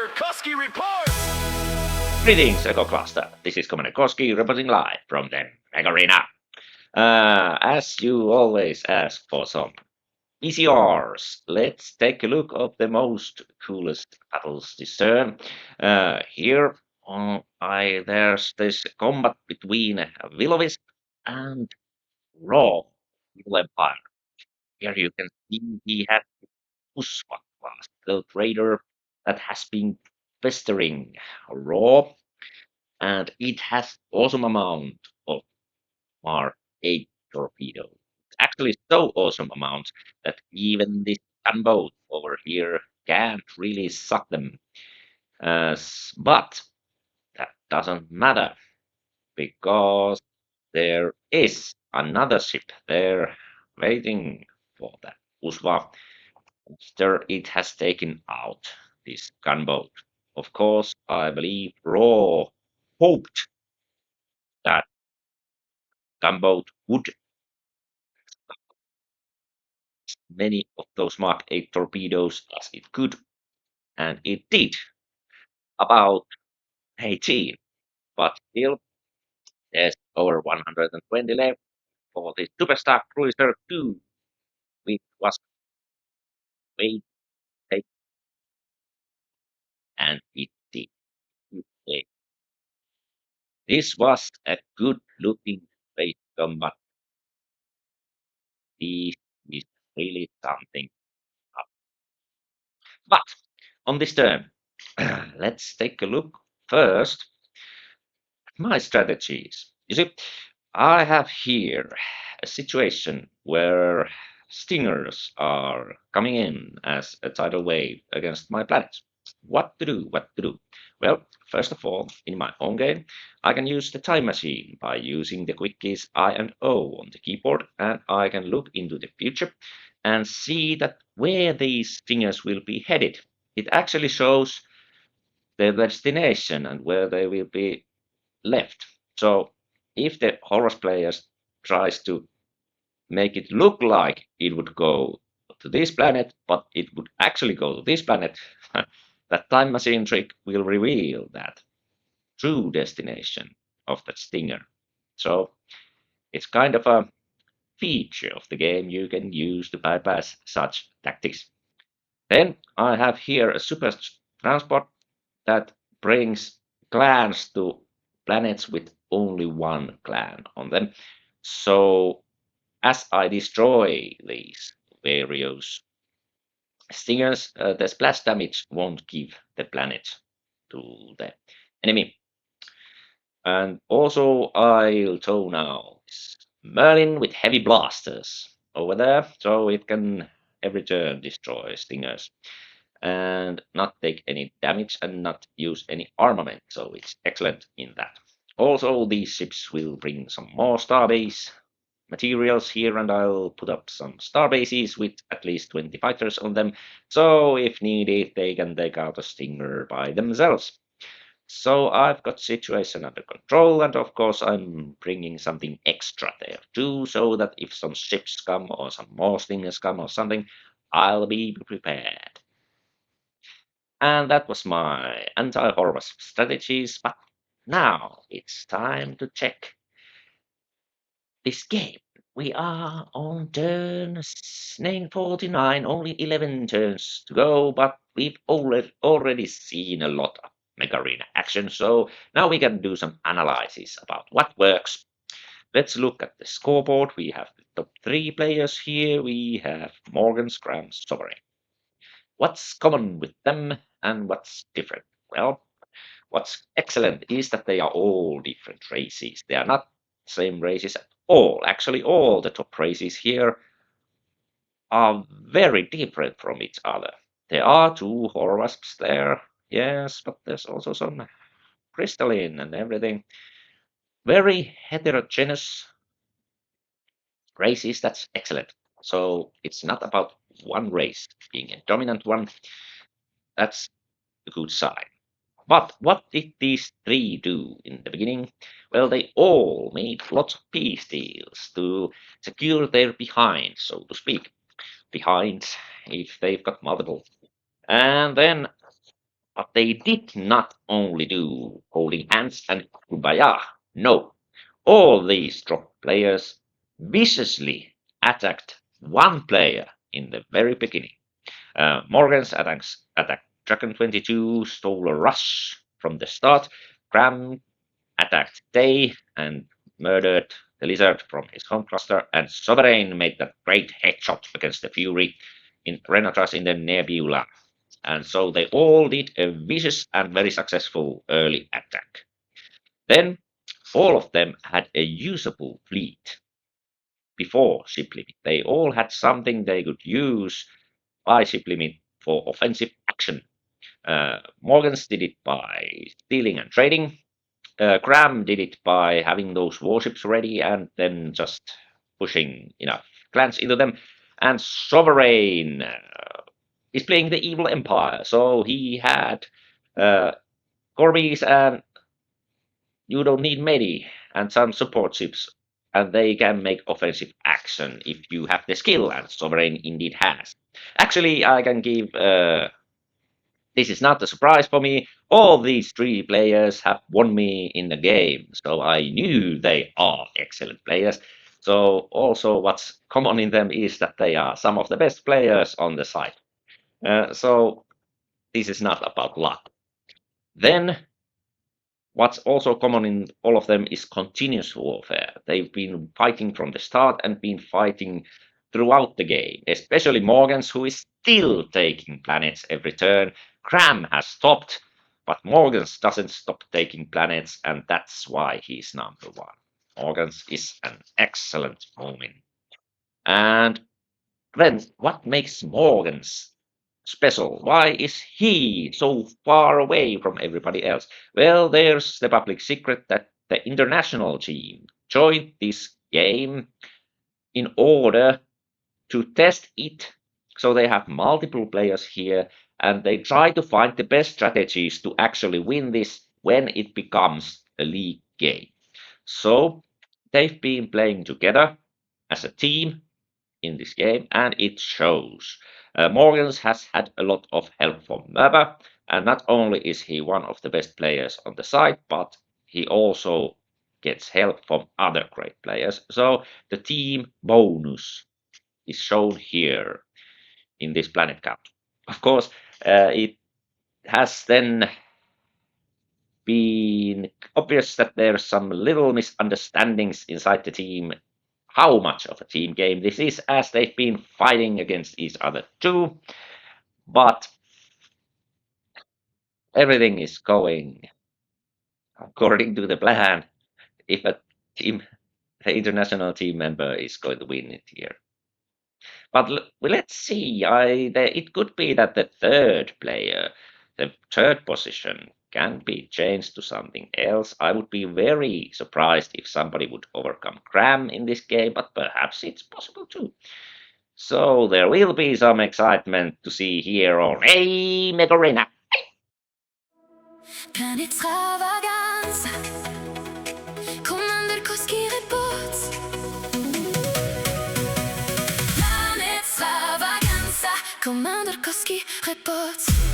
Commander Koski reports! Greetings, Echo Cluster. This is Commander Koski reporting live from the Megarena. As you always ask for some VCRs, let's take a look at the most coolest battles this turn. Here, there's this combat between Will-O-Wisp and Raw Evil Empire. Here you can see he has Uswa class, the trader that has been pestering Raw, and it has awesome amount of Mark 8 torpedo. It's actually so awesome amount that even this gunboat over here can't really suck them. But that doesn't matter because there is another ship there waiting for that Uswa after it has taken out this gunboat. Of course, I believe Raw hoped that gunboat would many of those Mark 8 torpedoes as it could, and it did about 18. But still, there's over 120 left for the Superstar Cruiser 2, which was way take and it did. Okay. This was a good looking space combat. This is really something. But on this turn, let's take a look first my strategies. You see, I have here a situation where stingers are coming in as a tidal wave against my planets. What to do? What to do? Well, first of all, in my own game, I can use the time machine by using the quick keys I and O on the keyboard, and I can look into the future and see that where these stingers will be headed. It actually shows their destination and where they will be left. So if the horror players tries to make it look like it would go to this planet, but it would actually go to this planet, that time machine trick will reveal that true destination of that stinger. So it's kind of a feature of the game you can use to bypass such tactics. Then I have here a super transport that brings clans to planets with only one clan on them. So as I destroy these various stingers, the splash damage won't give the planet to the enemy. And also I'll tow now this Merlin with heavy blasters over there, so it can every turn destroy stingers and not take any damage and not use any armament, so it's excellent in that. Also, these ships will bring some more starbase materials here, and I'll put up some starbases with at least 20 fighters on them, so if needed, they can take out a stinger by themselves. So I've got situation under control, and of course I'm bringing something extra there too, so that if some ships come or some more stingers come or something, I'll be prepared. And that was my anti-Horwasp strategies, but now it's time to check this game. We are on turn 49, only 11 turns to go, but we've already seen a lot of Megarena action, so now we can do some analysis about what works. Let's look at the scoreboard. We have the top 3 players here. We have Morgan, Scram, Sovereign. What's common with them and what's different? Well, what's excellent is that they are all different races. They are not same races at all. Actually, all the top races here are very different from each other. There are 2 Horwasps there, yes, but there's also some crystalline and everything. Very heterogeneous races, that's excellent. So it's not about one race being a dominant one. That's a good sign. But what did these 3 do in the beginning? Well, they all made lots of peace deals to secure their behind, so to speak. Behind, if they've got multiple. And then But they did not only do holding hands and kumbaya. No, all these drop players viciously attacked one player in the very beginning. Morgan's attacked Dragon 22, stole a rush from the start. Cram attacked Day and murdered the lizard from his home cluster, and Sovereign made that great headshot against the Fury in Renatas in the Nebula. And so they all did a vicious and very successful early attack. Then all of them had a usable fleet before ship limit. They all had something they could use by ship limit for offensive action. Morgans did it by stealing and trading. Graham did it by having those warships ready and then just pushing enough clans into them. And Sovereign is playing the evil empire, so he had Corbies and you don't need many and some support ships, and they can make offensive action if you have the skill, and Sovereign indeed has. Actually, I can give. This is not a surprise for me. All these three players have won me in the game, so I knew they are excellent players. So also what's common in them is that they are some of the best players on the site. So this is not about luck. Then what's also common in all of them is continuous warfare. They've been fighting from the start and been fighting throughout the game, especially Morgans, who is still taking planets every turn. Cram has stopped, but Morgans doesn't stop taking planets, and that's why he's number one. Morgans is an excellent moment. And then what makes Morgans special? Why is he so far away from everybody else? Well, there's the public secret that the international team joined this game in order to test it. So they have multiple players here and they try to find the best strategies to actually win this when it becomes a league game. So they've been playing together as a team in this game, and it shows. Morgans has had a lot of help from Maba, and not only is he one of the best players on the site, but he also gets help from other great players. So the team bonus is shown here in this planet count. Of course, it has then been obvious that there's some little misunderstandings inside the team how much of a team game this is, as they've been fighting against each other too. But everything is going according to the plan. If a team, the international team member is going to win it here. But let's see. It could be that the third player, the third position, can be changed to something else. I would be very surprised if somebody would overcome Cram in this game, but perhaps it's possible too. So there will be some excitement to see here on a Megarena. Planetextravaganza. Commander Koski reports. Planetextravaganza. Commander Koski reports.